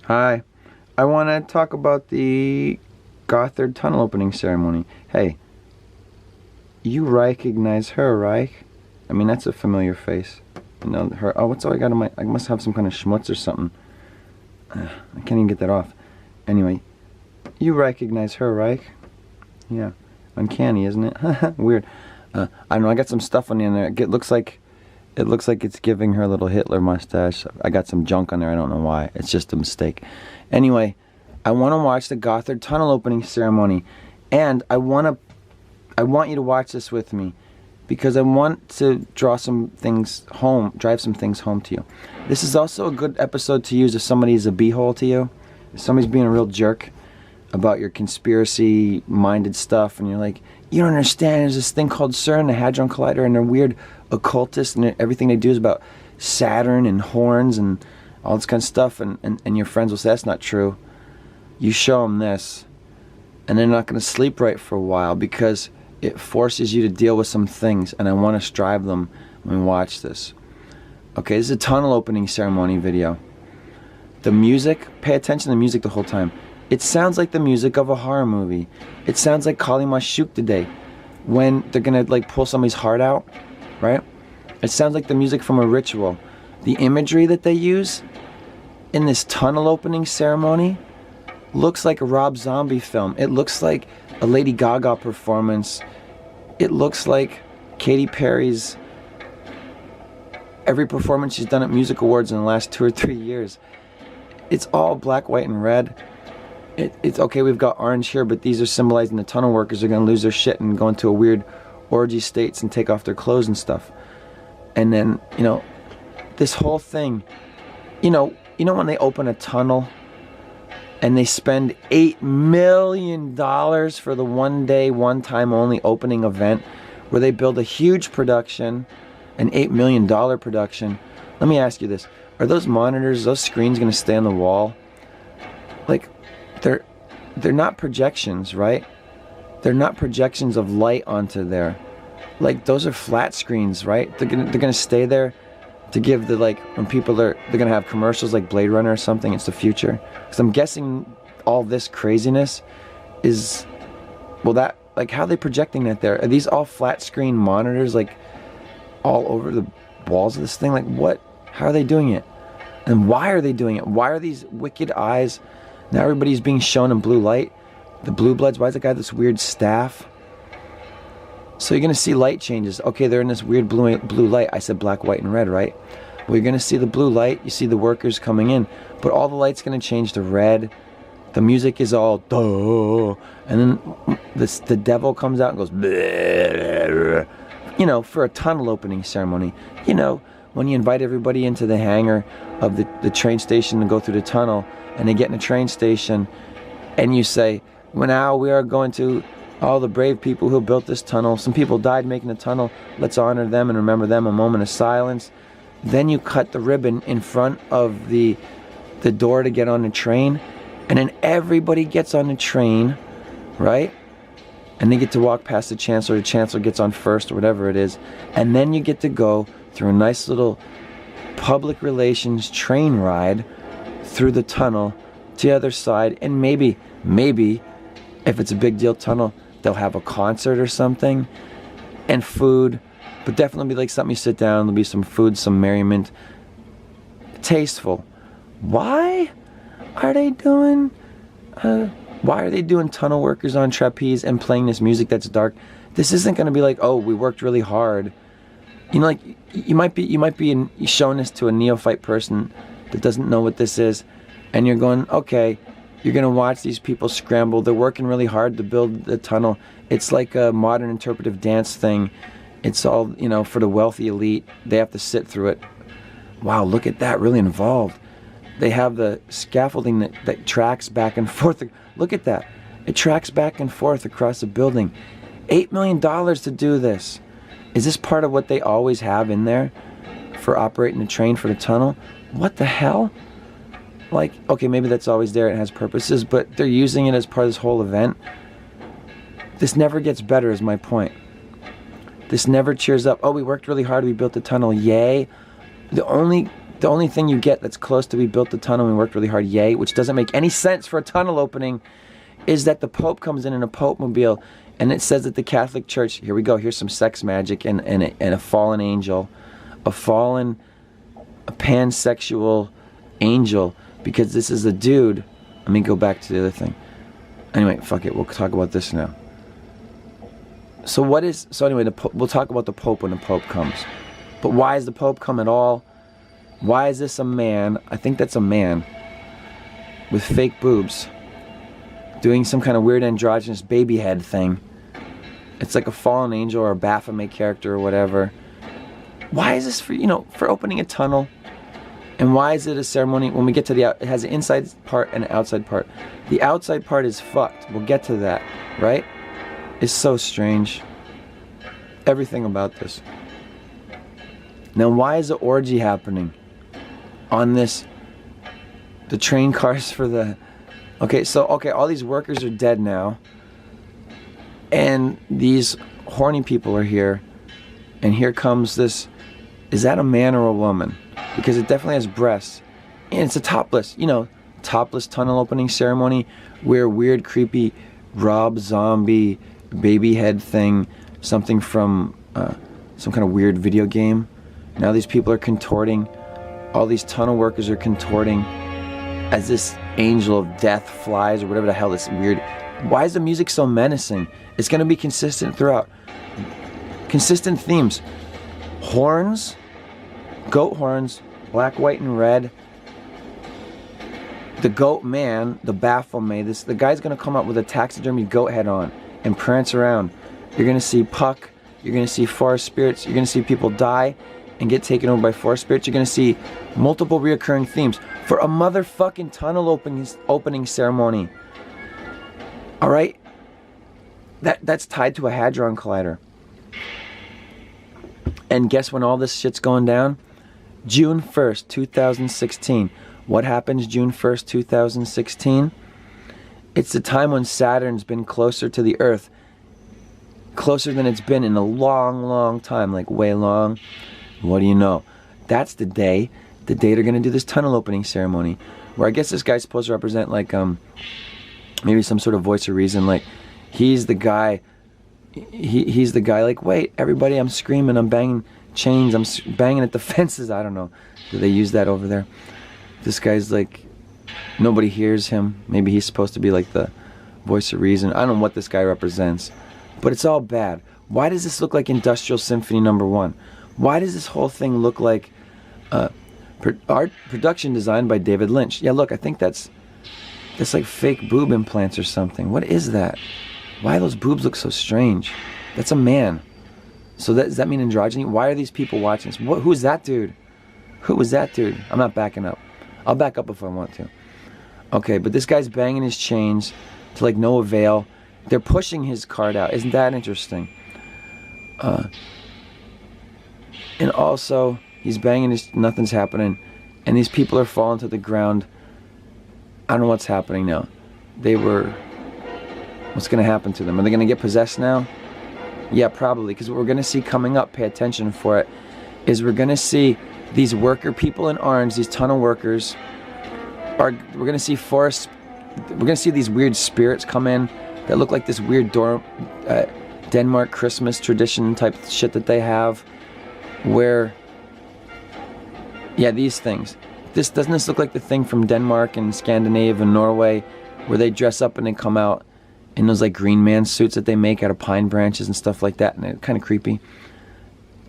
Hi. I want to talk about the Gotthard Tunnel Opening ceremony. Hey, you recognize her, right? I mean, that's a familiar face. You know, her. Oh, what's all I got on my... I must have some kind of schmutz or something. I can't even get that off. Anyway, you recognize her, right? Yeah. Uncanny, isn't it? Weird. I don't know, I got some stuff on the end there. It looks like it's giving her a little Hitler mustache. I got some junk on there, I don't know why. It's just a mistake. Anyway, I want to watch the Gotthard Tunnel Opening ceremony. And I want you to watch this with me, because I want to drive some things home to you. This is also a good episode to use if somebody's a beehole to you. If somebody's being a real jerk about your conspiracy-minded stuff, and you're like, you don't understand, there's this thing called CERN, the Hadron Collider, and they're weird occultists, and everything they do is about Saturn and horns and all this kind of stuff, and your friends will say, that's not true. You show them this, and they're not going to sleep right for a while, because it forces you to deal with some things, and I want to strive them when we watch this. Okay, this is a tunnel opening ceremony video. The music, pay attention to the music the whole time. It sounds like the music of a horror movie. It sounds like Kali Mashuk today, when they're gonna like pull somebody's heart out, right? It sounds like the music from a ritual. The imagery that they use in this tunnel opening ceremony looks like a Rob Zombie film. It looks like a Lady Gaga performance. It looks like Katy Perry's every performance she's done at music awards in the last 2 or 3 years. It's all black, white, and red. It's okay, we've got orange here, but these are symbolizing the tunnel workers are going to lose their shit and go into a weird orgy states and take off their clothes and stuff. And then, you know, this whole thing, you know when they open a tunnel and they spend $8 million for the one-day, one-time only opening event, where they build a huge production, an $8 million production. Let me ask you this. Are those monitors, those screens going to stay on the wall? Like, they're not projections, right? They're not projections of light onto there. Like, those are flat screens, right? They're gonna stay there to give the, like, when people they're gonna have commercials like Blade Runner or something. It's the future. Because I'm guessing all this craziness is, well, that, like, how are they projecting that there? Are these all flat screen monitors, like, all over the walls of this thing? Like, what? How are they doing it? And why are they doing it? Why are these wicked eyes? Now everybody's being shown in blue light. The blue bloods, why is the guy this weird staff? So you're going to see light changes. Okay, they're in this weird blue light. I said black, white, and red, right? Well, you're going to see the blue light. You see the workers coming in. But all the light's going to change to red. The music is all, duh. And then the devil comes out and goes, bleh. You know, for a tunnel opening ceremony. You know, when you invite everybody into the hangar of the train station to go through the tunnel, and they get in a train station, and you say, well, now we are going to all the brave people who built this tunnel. Some people died making the tunnel. Let's honor them and remember them, a moment of silence. Then you cut the ribbon in front of the door to get on the train, and then everybody gets on the train, right? And they get to walk past the chancellor gets on first, or whatever it is, and then you get to go through a nice little public relations train ride through the tunnel to the other side, and maybe if it's a big deal tunnel, they'll have a concert or something, and food, but definitely be like something you sit down, there'll be some food, some merriment, tasteful. Why are they doing tunnel workers on trapeze and playing this music that's dark? This isn't going to be like, oh, we worked really hard. You know, like, you might be showing this to a neophyte person that doesn't know what this is, and you're going, okay, you're going to watch these people scramble. They're working really hard to build the tunnel. It's like a modern interpretive dance thing. It's all, you know, for the wealthy elite. They have to sit through it. Wow, look at that, really involved. They have the scaffolding that tracks back and forth. Look at that. It tracks back and forth across the building. $8 million to do this. Is this part of what they always have in there for operating the train for the tunnel? What the hell? Like, okay, maybe that's always there, it has purposes, but they're using it as part of this whole event. This never gets better, is my point. This never cheers up. Oh, we worked really hard, we built the tunnel, yay. The only The only thing you get that's close to we built the tunnel and we worked really hard, yay, which doesn't make any sense for a tunnel opening, is that the Pope comes in a Pope mobile, and it says that the Catholic Church, here we go, here's some sex magic and a fallen angel, a pansexual angel, because this is a dude. Let me go back to the other thing. Anyway, fuck it, we'll talk about this now. So anyway, we'll talk about the Pope when the Pope comes. But why is the Pope come at all? Why is this a man? I think that's a man with fake boobs doing some kind of weird androgynous baby head thing. It's like a fallen angel or a Baphomet character or whatever. Why is this for opening a tunnel? And why is it a ceremony? When we get to it has an inside part and an outside part. The outside part is fucked. We'll get to that, right? It's so strange. Everything about this. Now, why is the orgy happening on this? The train cars for the... Okay, all these workers are dead now. And these horny people are here. And here comes this... Is that a man or a woman? Because it definitely has breasts. And it's a topless, topless tunnel opening ceremony where weird, creepy Rob Zombie baby head thing, something from some kind of weird video game. Now these people are contorting. All these tunnel workers are contorting as this angel of death flies or whatever the hell this weird... Why is the music so menacing? It's going to be consistent throughout. Consistent themes. Horns, goat horns, black, white, and red. The goat man, the Baphomet, the guy's going to come up with a taxidermy goat head on and prance around. You're going to see Puck. You're going to see forest spirits. You're going to see people die and get taken over by forest spirits. You're going to see multiple reoccurring themes for a motherfucking tunnel opening ceremony. All right? That's tied to a Hadron Collider. And guess when all this shit's going down? June 1st, 2016. What happens June 1st, 2016? It's the time when Saturn's been closer to the Earth. Closer than it's been in a long, long time. Like way long. What do you know? That's the day they're going to do this tunnel opening ceremony. Where I guess this guy's supposed to represent like maybe some sort of voice of reason. Like he's the guy... He's the guy like, wait, everybody, I'm screaming, I'm banging chains, I'm banging at the fences. I don't know. Do they use that over there? This guy's like, nobody hears him. Maybe he's supposed to be like the voice of reason. I don't know what this guy represents. But it's all bad. Why does this look like Industrial Symphony No. 1? Why does this whole thing look like art production designed by David Lynch? Yeah, look, I think that's like fake boob implants or something. What is that? Why those boobs look so strange? That's a man. So does that mean androgyny? Why are these people watching this? Who is that dude? Who was that dude? I'm not backing up. I'll back up if I want to. Okay, but this guy's banging his chains to like no avail. They're pushing his cart out. Isn't that interesting? And also, he's banging his... Nothing's happening. And these people are falling to the ground. I don't know what's happening now. They were... What's going to happen to them? Are they going to get possessed now? Yeah, probably. Because what we're going to see coming up, pay attention for it, is we're going to see these worker people in orange, these tunnel workers, we're going to see forest... We're going to see these weird spirits come in that look like this weird Denmark Christmas tradition type shit that they have. Where... Yeah, these things. Doesn't this look like the thing from Denmark and Scandinavia and Norway where they dress up and they come out in those like Green Man suits that they make out of pine branches and stuff like that, and they're kind of creepy.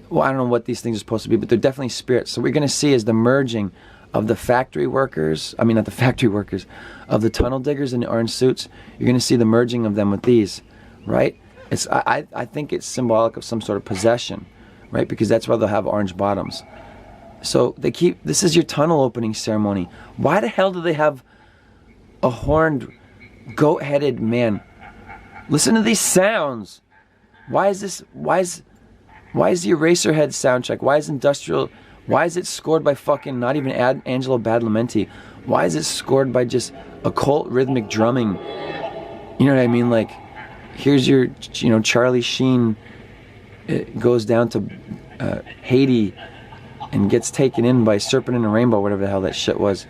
Well, I don't know what these things are supposed to be, but they're definitely spirits. So what we're going to see is the merging of the factory workers, I mean not the factory workers, of the tunnel diggers in the orange suits. You're going to see the merging of them with these, right? I think it's symbolic of some sort of possession, right? Because that's why they'll have orange bottoms. So this is your tunnel opening ceremony. Why the hell do they have a horned, goat-headed man? Listen to these sounds. Why is the Eraserhead soundtrack? Why is Industrial? Why is it scored by fucking not even Angelo Badalamenti? Why is it scored by just occult rhythmic drumming? You know what I mean? Like, here's your, Charlie Sheen. It goes down to Haiti. and gets taken in by Serpent in a Rainbow, whatever the hell that shit was.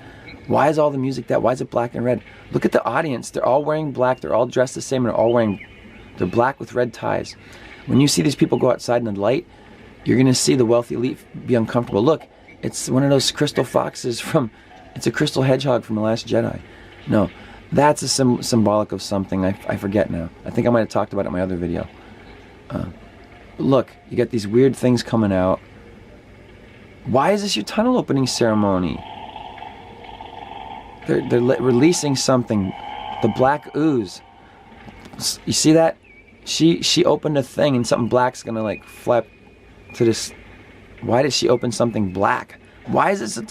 Why is all the music that? Why is it black and red? Look at the audience. They're all wearing black. They're all dressed the same. They're black with red ties. When you see these people go outside in the light, you're going to see the wealthy elite be uncomfortable. Look, it's one of those crystal foxes it's a crystal hedgehog from The Last Jedi. No, that's a symbolic of something. I forget now. I think I might have talked about it in my other video. Look, you got these weird things coming out. Why is this your tunnel opening ceremony? They're releasing something. The black ooze. You see that? She opened a thing and something black's gonna like flap to this. Why did she open something black? Why is this a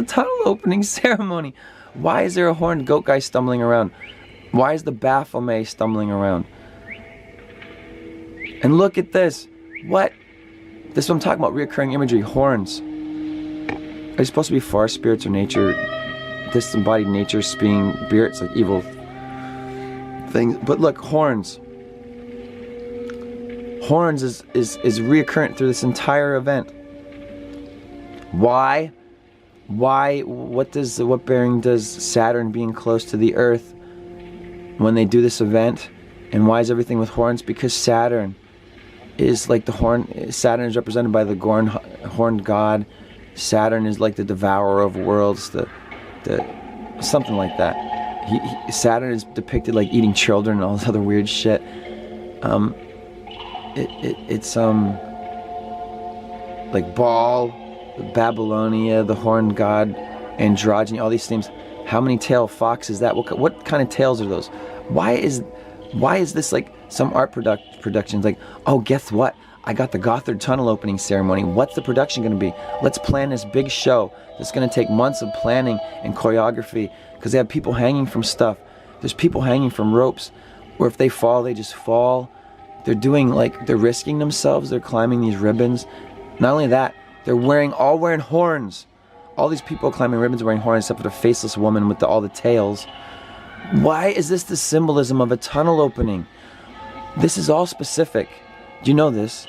tunnel opening ceremony? Why is there a horned goat guy stumbling around? Why is the Baphomet stumbling around? And look at this. What? This is what I'm talking about, reoccurring imagery, horns. Are they supposed to be forest spirits or nature, disembodied nature, spirits, like evil things? But look, horns. Horns is reoccurrent through this entire event. Why? What bearing does Saturn being close to the Earth when they do this event? And why is everything with horns? Because Saturn is like the horn. Saturn is represented by the horned god. Saturn is like the devourer of worlds, the something like that. Saturn is depicted like eating children and all this other weird shit. It's like Baal, Babylonia, the horned god, androgyny, all these things. How many tail fox is that? What kind of tails are those? Why is this like some art productions like, oh, guess what? I got the Gotthard Tunnel Opening ceremony. What's the production going to be? Let's plan this big show that's going to take months of planning and choreography, because they have people hanging from stuff. There's people hanging from ropes, or if they fall, they just fall. They're risking themselves. They're climbing these ribbons. Not only that, they're all wearing horns. All these people climbing ribbons are wearing horns, except for the faceless woman with all the tails. Why is this the symbolism of a tunnel opening? This is all specific. Do you know this?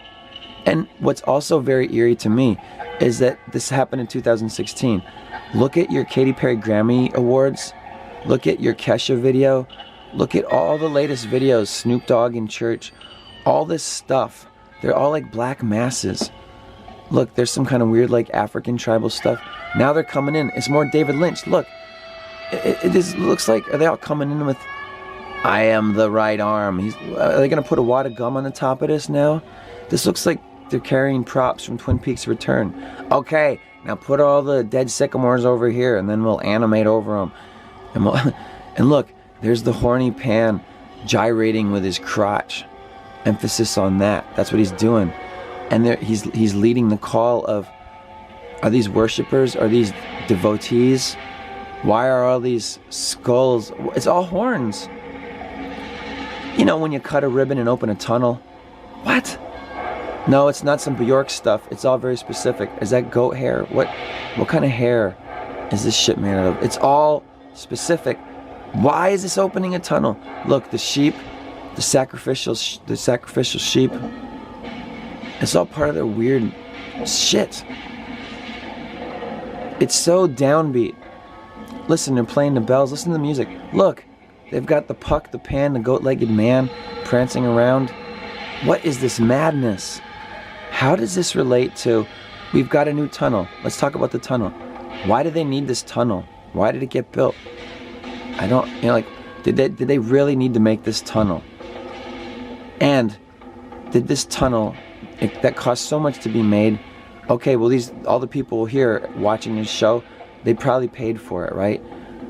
And what's also very eerie to me is that this happened in 2016. Look at your Katy Perry Grammy Awards. Look at your Kesha video. Look at all the latest videos, Snoop Dogg in church. All this stuff. They're all like black masses. Look, there's some kind of weird like African tribal stuff. Now they're coming in. It's more David Lynch. Look, it looks like, are they all coming in with, I am the right arm. Are they going to put a wad of gum on the top of this now? This looks like they're carrying props from Twin Peaks Return. Okay, now put all the dead sycamores over here, and then we'll animate over them. And look, there's the horny Pan gyrating with his crotch. Emphasis on that. That's what he's doing. And he's leading the call of, are these worshippers? Are these devotees? Why are all these skulls? It's all horns. You know when you cut a ribbon and open a tunnel? What? No, it's not some Bjork stuff. It's all very specific. Is that goat hair? What kind of hair is this shit made out of? It's all specific. Why is this opening a tunnel? Look, the sheep, the sacrificial sheep. It's all part of their weird shit. It's so downbeat. Listen, they're playing the bells. Listen to the music. Look, they've got the Puck, the Pan, the goat-legged man prancing around. What is this madness? How does this relate to, we've got a new tunnel. Let's talk about the tunnel. Why do they need this tunnel? Why did it get built? I don't, did they really need to make this tunnel? And did this tunnel, that cost so much to be made, okay, well all the people here watching this show, they probably paid for it, right?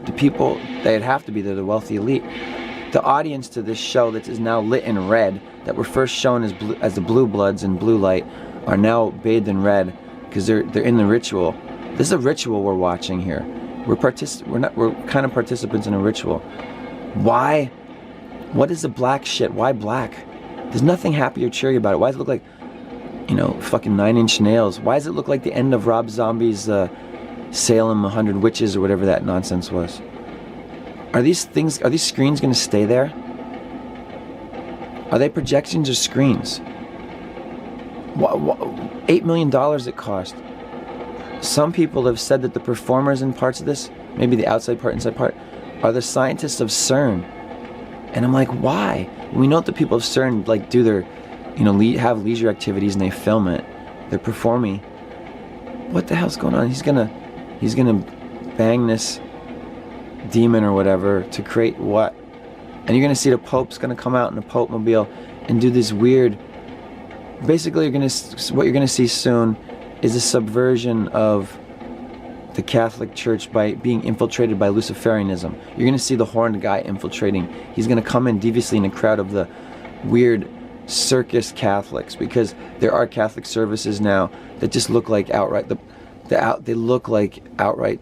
The people, they'd have to be, they're the wealthy elite. The audience to this show that is now lit in red, that were first shown as the blue bloods in blue light, are now bathed in red because they're in the ritual. This is a ritual we're watching here. We're kind of participants in a ritual. Why? What is the black shit? Why black? There's nothing happy or cheery about it. Why does it look like, fucking 9 Inch Nails? Why does it look like the end of Rob Zombie's Salem 100 Witches or whatever that nonsense was? Are these screens going to stay there? Are they projections or screens? $8 million it cost. Some people have said that the performers in parts of this, maybe the outside part, inside part, are the scientists of CERN. And I'm like, why? We know that the people of CERN like do their, have leisure activities and they film it. They're performing. What the hell's going on? He's gonna bang this demon or whatever to create what? And you're gonna see the Pope's gonna come out in a Pope mobile and do this weird. Basically, what you're gonna see soon is a subversion of the Catholic Church by being infiltrated by Luciferianism. You're gonna see the horned guy infiltrating. He's gonna come in deviously in a crowd of the weird circus Catholics, because there are Catholic services now that just look like outright they look like outright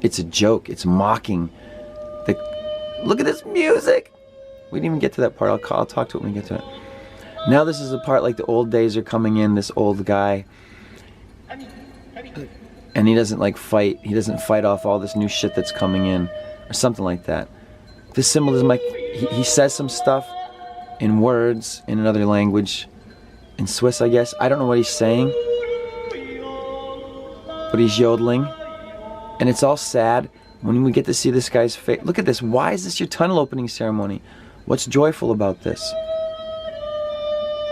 it's a joke. It's mocking. Look at this music. We didn't even get to that part. I'll talk to it when we get to it. Now this is the part like the old days are coming in. This old guy, and he doesn't like fight. He doesn't fight off all this new shit that's coming in, or something like that. This symbolism, like he says some stuff in words in another language, in Swiss, I guess. I don't know what he's saying, but he's yodeling, and it's all sad. When we get to see this guy's face, look at this. Why is this your tunnel opening ceremony? What's joyful about this?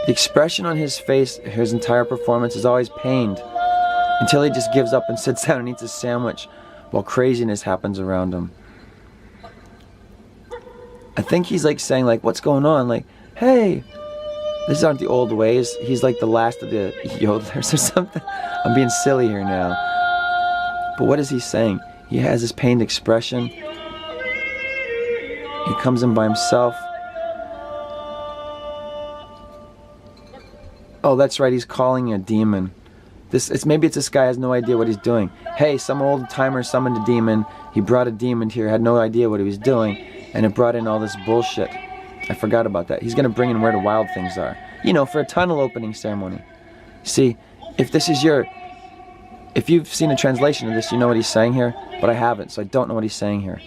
The expression on his face, his entire performance, is always pained, until he just gives up and sits down and eats a sandwich while craziness happens around him. I think he's like saying, like, what's going on? Like, hey, these aren't the old ways. He's like the last of the yodelers or something. I'm being silly here now. But what is he saying? He has this pained expression. He comes in by himself. Oh, that's right, he's calling a demon. Maybe it's this guy has no idea what he's doing. Hey, some old timer summoned a demon. He brought a demon here, had no idea what he was doing, and it brought in all this bullshit. I forgot about that. He's gonna bring in where the wild things are. For a tunnel opening ceremony. See, if you've seen a translation of this, you know what he's saying here, but I haven't, so I don't know what he's saying here.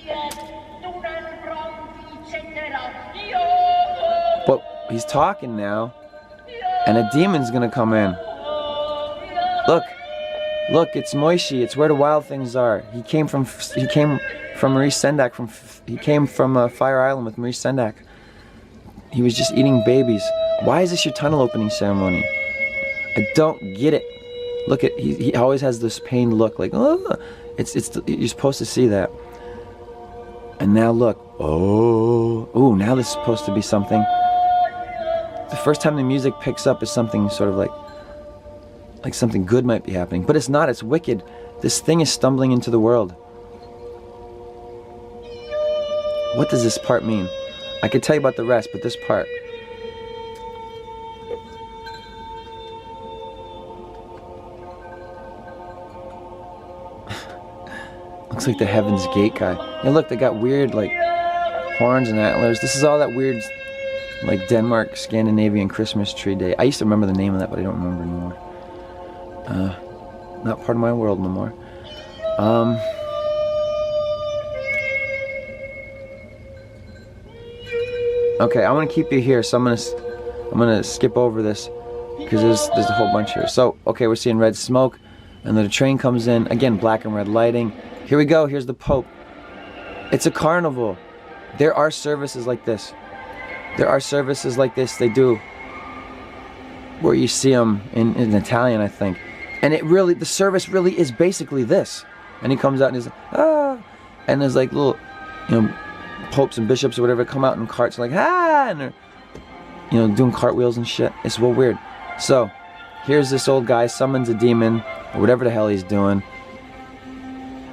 But he's talking now, and a demon's gonna come in. Look, it's Moishi. It's where the wild things are. He came from Maurice Sendak. He came from Fire Island with Maurice Sendak. He was just eating babies. Why is this your tunnel opening ceremony? I don't get it. Look at he always has this pained look, like you're supposed to see that. And now look, now this is supposed to be something. The first time the music picks up is something sort of like something good might be happening, but it's not. It's wicked. This thing is stumbling into the world. What does this part mean? I could tell you about the rest, but this part. Looks like the Heaven's Gate guy. Yeah, look, they got weird like horns and antlers. This is all that weird like Denmark Scandinavian Christmas tree day. I used to remember the name of that, but I don't remember anymore. Not part of my world no more. Okay, I want to keep you here, so I'm gonna skip over this because there's a whole bunch here. So okay, we're seeing red smoke, and then the train comes in again, black and red lighting. Here we go. Here's the Pope. It's a carnival. There are services like this. They do, where you see them in Italian, I think. And the service really is basically this. And he comes out and he's like, and there's like little, popes and bishops or whatever come out in carts like, and they're, doing cartwheels and shit. It's real weird. So, here's this old guy summons a demon, or whatever the hell he's doing.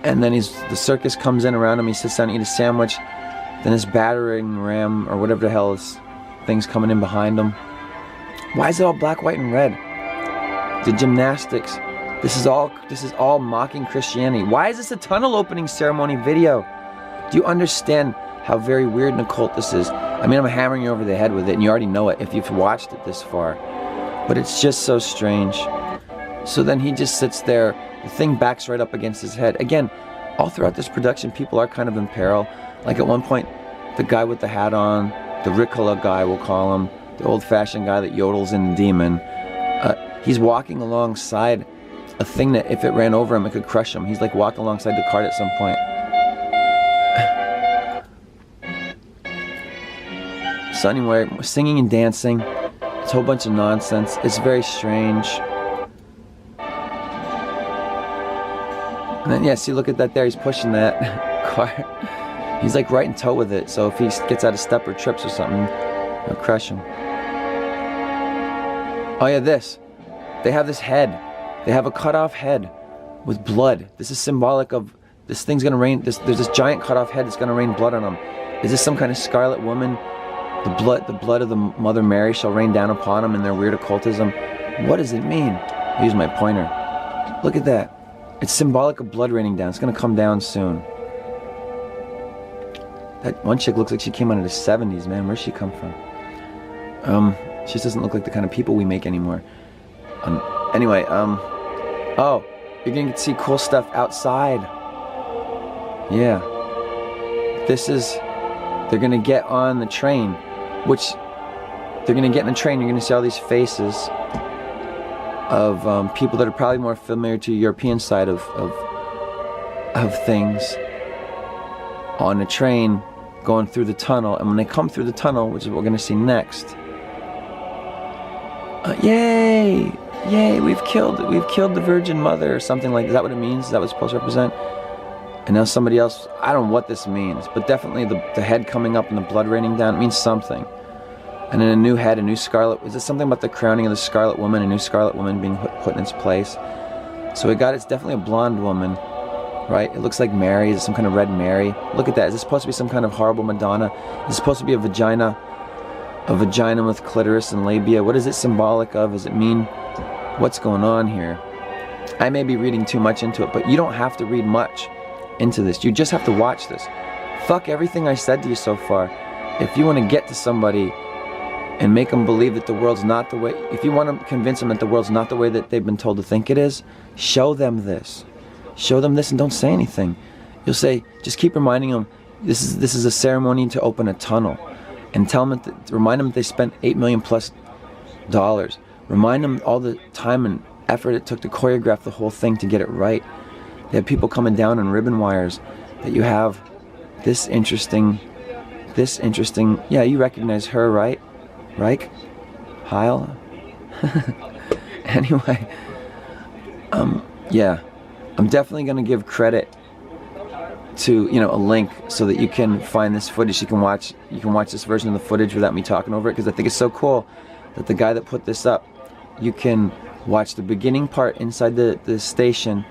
And then the circus comes in around him, he sits down and eats a sandwich. Then this battering ram, or whatever the hell is, thing's coming in behind him. Why is it all black, white, and red? The gymnastics. This is all mocking Christianity. Why is this a tunnel opening ceremony video? Do you understand how very weird and occult this is? I mean, I'm hammering you over the head with it, and you already know it if you've watched it this far. But it's just so strange. So then he just sits there. The thing backs right up against his head. Again, all throughout this production, people are kind of in peril. Like at one point, the guy with the hat on, the Ricola guy, we'll call him, the old-fashioned guy that yodels in the demon, he's walking alongside a thing that if it ran over him, it could crush him. He's like walking alongside the cart at some point. So anyway, singing and dancing. It's a whole bunch of nonsense. It's very strange. And then, yeah, see, look at that there. He's pushing that cart. He's like right in tow with it. So if he gets out of step or trips or something, it'll crush him. Oh yeah, this. They have this head. They have a cut off head with blood. This is symbolic of this thing's gonna rain. There's this giant cut off head that's gonna rain blood on him. Is this some kind of scarlet woman? The blood of the Mother Mary shall rain down upon them in their weird occultism. What does it mean? I use my pointer. Look at that. It's symbolic of blood raining down. It's going to come down soon. That one chick looks like she came out of the 70s, man. Where'd she come from? She just doesn't look like the kind of people we make anymore. Anyway, oh, you're going to see cool stuff outside. Yeah. This is, they're going to get on the train, which they're going to get in the train. You're going to see all these faces of people that are probably more familiar to the European side of things on a train going through the tunnel. And when they come through the tunnel, which is what we're going to see next, yay, we've killed the Virgin Mother or something like that. Is that what it means? Is that what it's supposed to represent? And now somebody else, I don't know what this means, but definitely the head coming up and the blood raining down, it means something. And then a new head, a new scarlet. Is this something about the crowning of the Scarlet Woman, a new Scarlet Woman being put in its place? So it's definitely a blonde woman, right? It looks like Mary. Is it some kind of red Mary? Look at that. Is this supposed to be some kind of horrible Madonna? Is it supposed to be a vagina with clitoris and labia? What is it symbolic of? Does it mean what's going on here? I may be reading too much into it, but you don't have to read much into this. You just have to watch this. Fuck everything I said to you so far. If you want to get to somebody and make them believe that the world's not the way, if you want to convince them that the world's not the way that they've been told to think it is, show them this. Show them this and don't say anything. You'll say, just keep reminding them, this is a ceremony to open a tunnel. And tell them, remind them that they spent $8 million plus. Remind them all the time and effort it took to choreograph the whole thing to get it right. They have people coming down on ribbon wires. That you have this interesting, yeah, you recognize her, right? Reich? Heil? Anyway, yeah, I'm definitely going to give credit to, a link so that you can find this footage. You can watch this version of the footage without me talking over it, because I think it's so cool that the guy that put this up, you can watch the beginning part inside the station,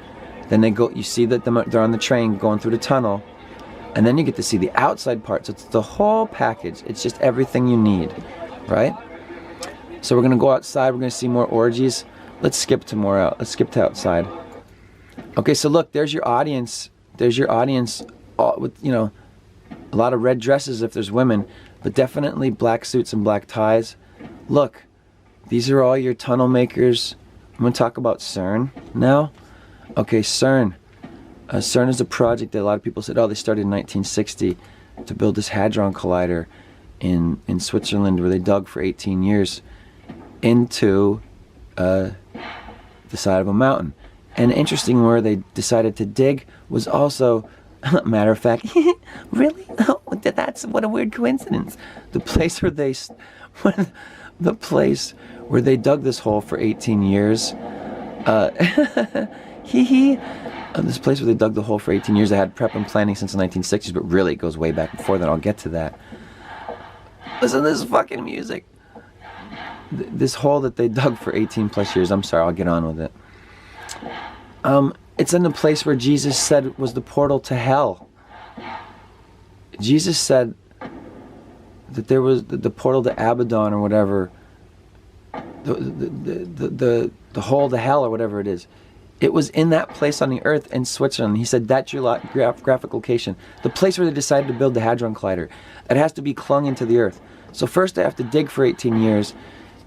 then you see that they're on the train going through the tunnel, and then you get to see the outside part. So it's the whole package. It's just everything you need. Right? So we're going to go outside. We're going to see more orgies. Let's skip to more out. Let's skip to outside. Okay, so look, there's your audience. There's your audience with, a lot of red dresses if there's women, but definitely black suits and black ties. Look, these are all your tunnel makers. I'm going to talk about CERN now. Okay, CERN. CERN is a project that a lot of people said, they started in 1960 to build this Hadron Collider in Switzerland, where they dug for 18 years into the side of a mountain. And interesting, where they decided to dig was also, matter of fact, really? Oh, what a weird coincidence. The place where they dug this hole for 18 years. This place where they dug the hole for 18 years, they had prep and planning since the 1960s, but really it goes way back before then. I'll get to that. Listen to this fucking music. This hole that they dug for 18 plus years. I'm sorry, I'll get on with it. It's in the place where Jesus said was the portal to hell. Jesus said that there was the portal to Abaddon or whatever. The hole to hell or whatever it is. It was in that place on the earth in Switzerland. He said that's your graphic location. The place where they decided to build the Hadron Collider. It has to be clung into the earth. So first they have to dig for 18 years,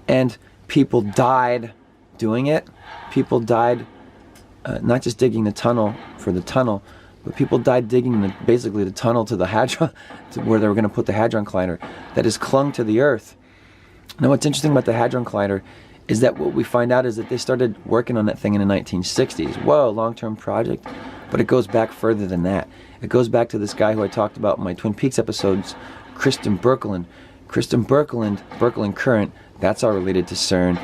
and people died doing it. People died not just digging the tunnel for the tunnel, but people died digging basically the tunnel to the Hadron, to where they were going to put the Hadron Collider that is clung to the earth. Now what's interesting about the Hadron Collider is that what we find out is that they started working on that thing in the 1960s. Whoa, long-term project. But it goes back further than that. It goes back to this guy who I talked about in my Twin Peaks episodes, Kristen Birkeland. Kristen Birkeland current, that's all related to CERN.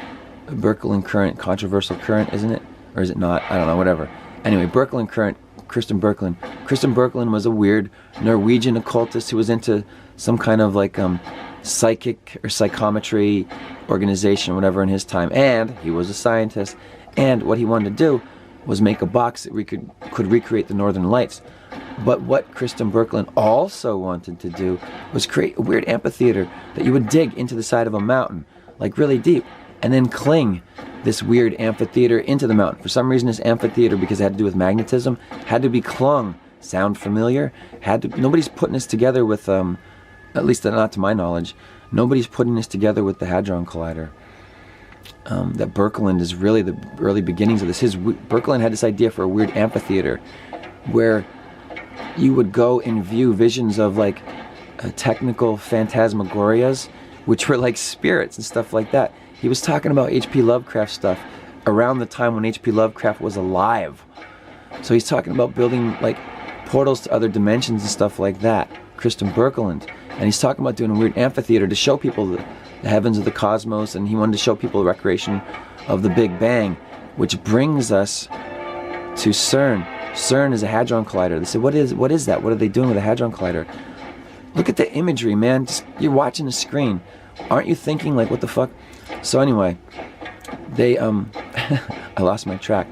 Birkeland current, controversial current, isn't it? Or is it not? I don't know, whatever. Anyway, Birkeland current, Kristen Birkeland. Kristen Birkeland was a weird Norwegian occultist who was into some kind of like psychic or psychometry organization, whatever, in his time. And he was a scientist. And what he wanted to do was make a box that we could recreate the Northern Lights. But what Kristen Birkeland also wanted to do was create a weird amphitheater that you would dig into the side of a mountain, like really deep, and then cling this weird amphitheater into the mountain. For some reason, this amphitheater, because it had to do with magnetism, had to be clung. Sound familiar? Nobody's putting this together with, at least not to my knowledge, nobody's putting this together with the Hadron Collider. That Birkeland is really the early beginnings of this. Birkeland had this idea for a weird amphitheater where you would go and view visions of like technical phantasmagorias, which were like spirits and stuff like that. He was talking about H.P. Lovecraft stuff around the time when H.P. Lovecraft was alive. So he's talking about building like portals to other dimensions and stuff like that. Kristen Birkeland. And he's talking about doing a weird amphitheater to show people the heavens of the cosmos, and he wanted to show people the recreation of the Big Bang, which brings us to CERN. CERN is a Hadron Collider. They said, what is that? What are they doing with a Hadron Collider? Look at the imagery, man. You're watching the screen. Aren't you thinking, like, what the fuck? So anyway, they, I lost my track.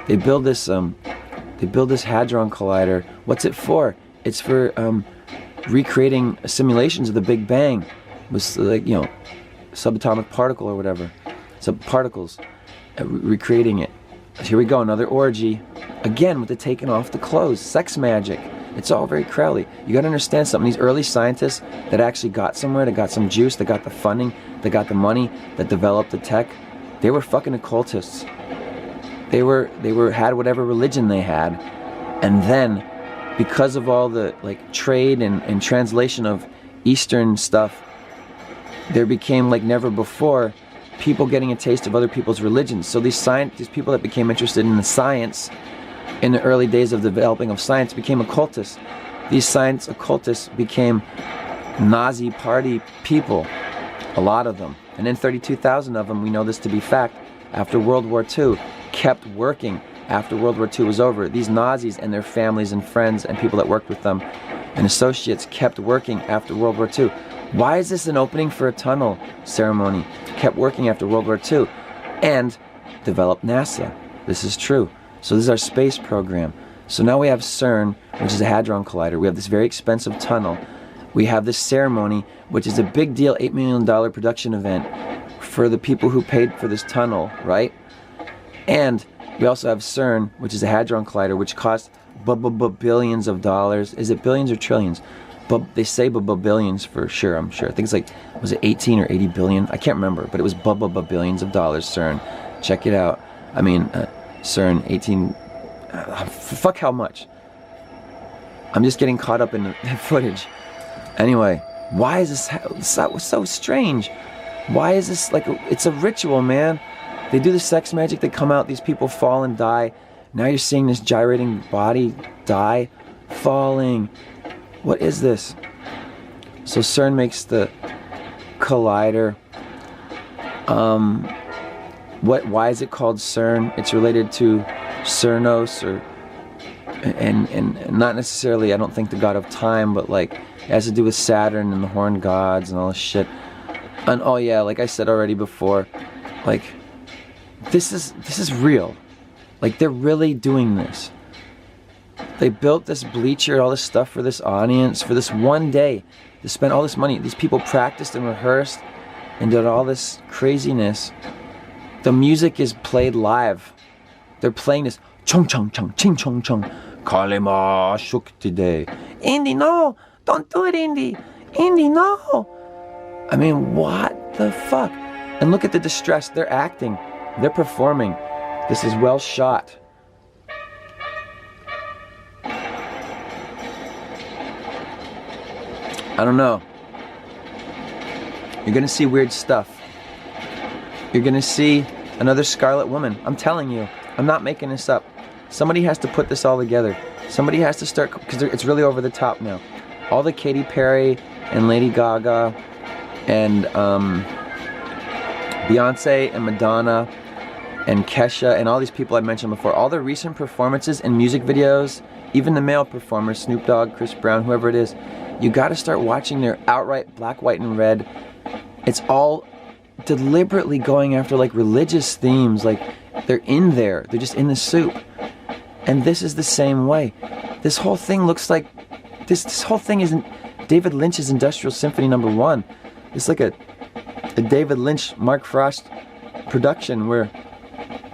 They build this Hadron Collider. What's it for? It's for, recreating simulations of the Big Bang with, like, you know, subatomic particle or whatever. Subparticles. Recreating it. Here we go, another orgy. Again, with the taking off the clothes. Sex magic. It's all very Crowley. You gotta understand something. These early scientists that actually got somewhere, that got some juice, that got the funding, that got the money, that developed the tech, they were fucking occultists. They had whatever religion they had, and then because of all the like trade and translation of Eastern stuff, there became, like never before, people getting a taste of other people's religions. So these people that became interested in the science in the early days of the developing of science became occultists. These science occultists became Nazi party people, a lot of them. And then 32,000 of them, we know this to be fact, after World War II, kept working after World War II was over. These Nazis and their families and friends and people that worked with them and associates kept working after World War II. Why is this an opening for a tunnel ceremony? Kept working after World War II and developed NASA. This is true. So this is our space program. So now we have CERN, which is a Hadron Collider. We have this very expensive tunnel. We have this ceremony, which is a big deal, $8 million production event for the people who paid for this tunnel, right? And we also have CERN, which is a Hadron Collider, which costs billions of dollars. Is it billions or trillions? But they say billions for sure, I'm sure. I think it's like, was it 18 or 80 billion? I can't remember, but it was billions of dollars, CERN. Check it out. I mean, CERN, 18, fuck how much. I'm just getting caught up in the footage. Anyway, why is this so strange? Why is this like, it's a ritual, man. They do the sex magic, they come out, these people fall and die. Now you're seeing this gyrating body die, falling. What is this? So CERN makes the collider. Why is it called CERN? It's related to Cernos, and not necessarily, I don't think, the god of time, but like it has to do with Saturn and the horned gods and all this shit. And oh yeah, like I said already before, like this is real. Like they're really doing this. They built this bleacher, all this stuff for this audience, for this one day. They spent all this money. These people practiced and rehearsed and did all this craziness. The music is played live. They're playing this chung chung chung ching chung chung. Kalima shook today. Indy, no! Don't do it, Indy! Indy, no! I mean, what the fuck? And look at the distress. They're acting. They're performing. This is well shot. I don't know. You're gonna see weird stuff. You're gonna see another scarlet woman. I'm telling you, I'm not making this up. Somebody has to put this all together. Somebody has to start, because it's really over the top now. All the Katy Perry and Lady Gaga and Beyonce and Madonna and Kesha and all these people I mentioned before, all their recent performances and music videos, even the male performers, Snoop Dogg, Chris Brown, whoever it is, you gotta start watching their outright black, white, and red. It's all deliberately going after like religious themes, like they're in there, they're just in the soup. And this is the same way. This whole thing looks like, this whole thing isn't David Lynch's Industrial Symphony No. 1. It's like a David Lynch, Mark Frost production where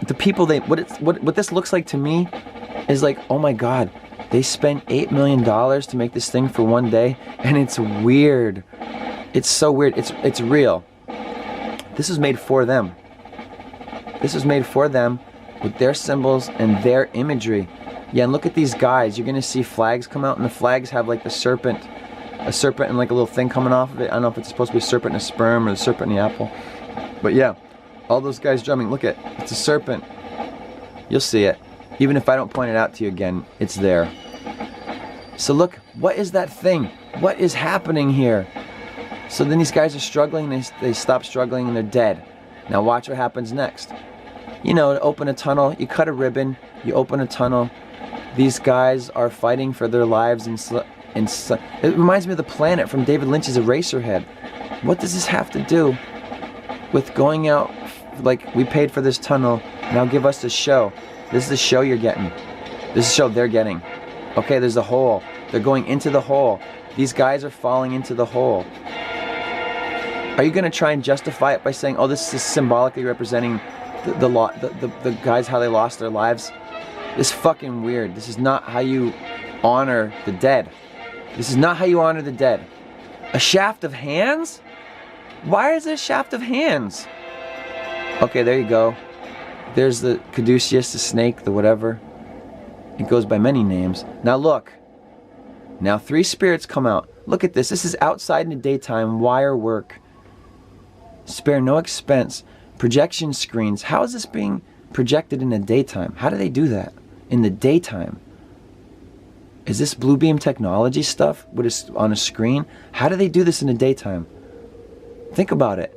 the people, what this looks like to me is like, oh my God, they spent $8 million to make this thing for one day, and it's weird. It's so weird. It's real. This was made for them. This was made for them with their symbols and their imagery. Yeah, and look at these guys. You're gonna see flags come out, and the flags have like the serpent, a serpent and like a little thing coming off of it. I don't know if it's supposed to be a serpent and a sperm or a serpent and the apple. But yeah, all those guys drumming, look at, it's a serpent. You'll see it. Even if I don't point it out to you again, it's there. So look, what is that thing? What is happening here? So then these guys are struggling, they stop struggling and they're dead. Now watch what happens next. You know, open a tunnel, you cut a ribbon, you open a tunnel. These guys are fighting for their lives it reminds me of the planet from David Lynch's Eraserhead. What does this have to do with going out, like, we paid for this tunnel, now give us the show. This is the show you're getting. This is the show they're getting. Okay, there's a hole. They're going into the hole. These guys are falling into the hole. Are you going to try and justify it by saying, oh, this is symbolically representing the guys, how they lost their lives? This is fucking weird. This is not how you honor the dead. This is not how you honor the dead. A shaft of hands? Why is there a shaft of hands? Okay, there you go. There's the caduceus, the snake, the whatever. It goes by many names. Now look. Now 3 spirits come out. Look at this. This is outside in the daytime. Wire work. Spare no expense. Projection screens. How is this being projected in the daytime? How do they do that in the daytime? Is this blue beam technology stuff on a screen? How do they do this in the daytime? Think about it.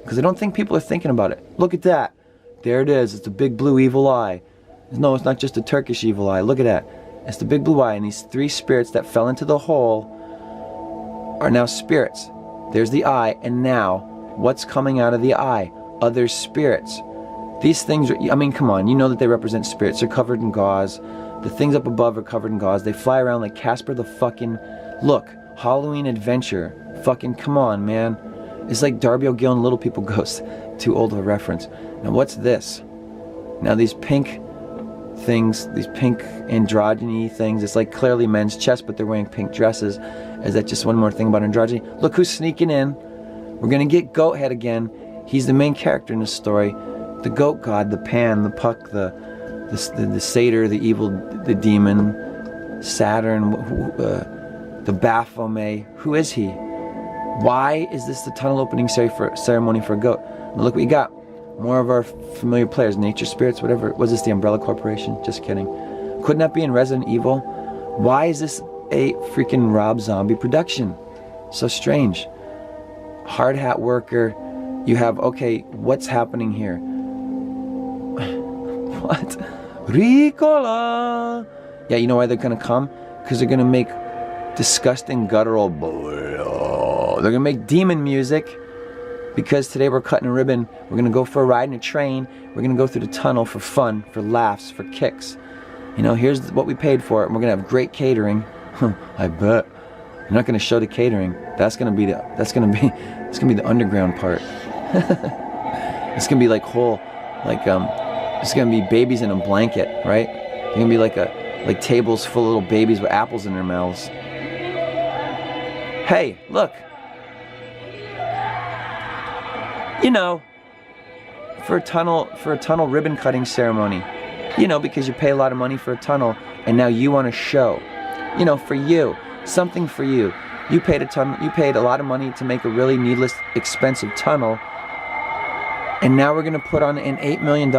Because I don't think people are thinking about it. Look at that. There it is. It's the big blue evil eye. No, it's not just a Turkish evil eye. Look at that. It's the big blue eye. And these 3 spirits that fell into the hole are now spirits. There's the eye. And now, what's coming out of the eye? Other spirits. These things are, I mean, come on. You know that they represent spirits. They're covered in gauze. The things up above are covered in gauze. They fly around like Casper the fucking... Look, Halloween Adventure. Fucking come on, man. It's like Darby O'Gill and Little People Ghost. Too old of a reference. Now what's this? Now these pink things, these pink androgyny things, it's like clearly men's chest, but they're wearing pink dresses. Is that just one more thing about androgyny? Look who's sneaking in. We're gonna get Goathead again. He's the main character in this story. The goat god, the Pan, the Puck, the satyr, the evil, the demon, Saturn, the Baphomet. Who is he? Why is this the tunnel opening ceremony for a goat? Now look what you got. More of our familiar players, nature spirits, whatever. Was this the Umbrella Corporation? Just kidding. Couldn't that be in Resident Evil? Why is this a freaking Rob Zombie production? So strange. Hard hat worker. You have, okay, what's happening here? What? Ricola! Yeah, you know why they're gonna come? Because they're gonna make disgusting guttural... They're gonna make demon music. Because today we're cutting a ribbon. We're gonna go for a ride in a train. We're gonna go through the tunnel for fun, for laughs, for kicks. You know, here's what we paid for it. And we're gonna have great catering. I bet. You're not gonna show the catering. That's gonna be the underground part. It's gonna be like it's gonna be babies in a blanket, right? They're gonna be like tables full of little babies with apples in their mouths. Hey, look. You know, for a tunnel ribbon cutting ceremony. You know, because you pay a lot of money for a tunnel, and now you want a show. You know, for you, something for you. You paid a lot of money to make a really needless, expensive tunnel, And now we're gonna put on an $8 million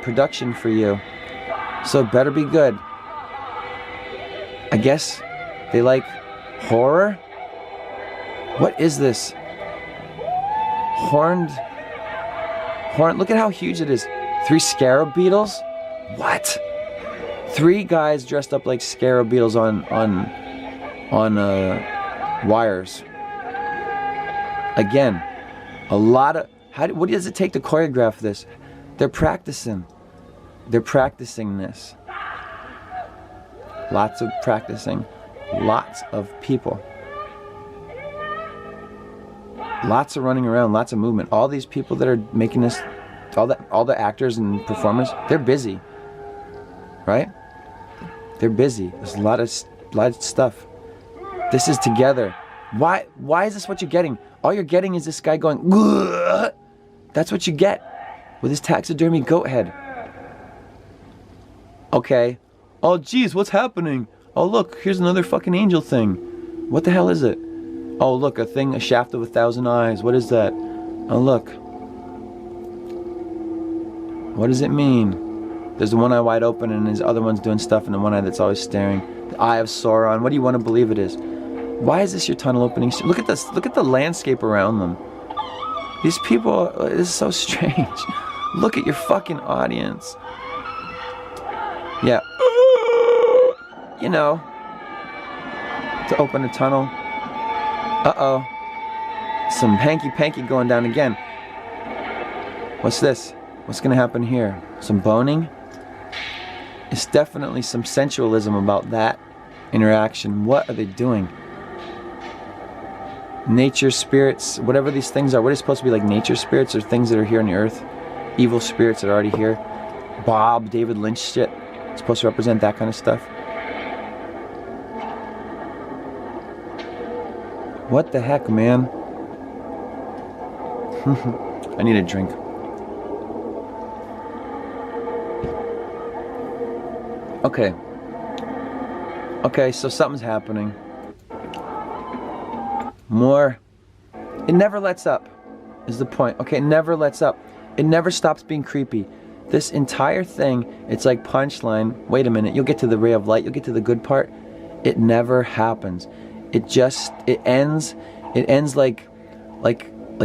production for you. So it better be good. I guess they like horror? What is this? Horned, look at how huge it is. 3 scarab beetles? What? 3 guys dressed up like scarab beetles on wires. Again, a lot of, what does it take to choreograph this? They're practicing. They're practicing this. Lots of practicing. Lots of people. Lots of running around, lots of movement. All these people that are making this, all the actors and performers, they're busy. Right? They're busy. There's a lot of stuff. This is together. Why is this what you're getting? All you're getting is this guy going, "Ugh!" That's what you get with his taxidermy goat head. Okay. Oh geez, what's happening? Oh look, here's another fucking angel thing. What the hell is it? Oh look, a shaft of 1,000 eyes. What is that? Oh look. What does it mean? There's the one eye wide open and his other one's doing stuff, and the one eye that's always staring. The eye of Sauron. What do you want to believe it is? Why is this your tunnel opening? Look at this. Look at the landscape around them. These people, this is so strange. Look at your fucking audience. Yeah. You know, to open a tunnel. Uh-oh. Some hanky-panky going down again. What's this? What's gonna happen here? Some boning? It's definitely some sensualism about that interaction. What are they doing? Nature spirits, whatever these things are. What are supposed to be, like nature spirits or things that are here on the earth? Evil spirits that are already here. Bob, David Lynch shit. It's supposed to represent that kind of stuff. What the heck, man? I need a drink. Okay. Okay, so something's happening. More. It never lets up, is the point. Okay, it never lets up. It never stops being creepy. This entire thing, it's like punchline. Wait a minute, you'll get to the ray of light, you'll get to the good part. It never happens. It ends like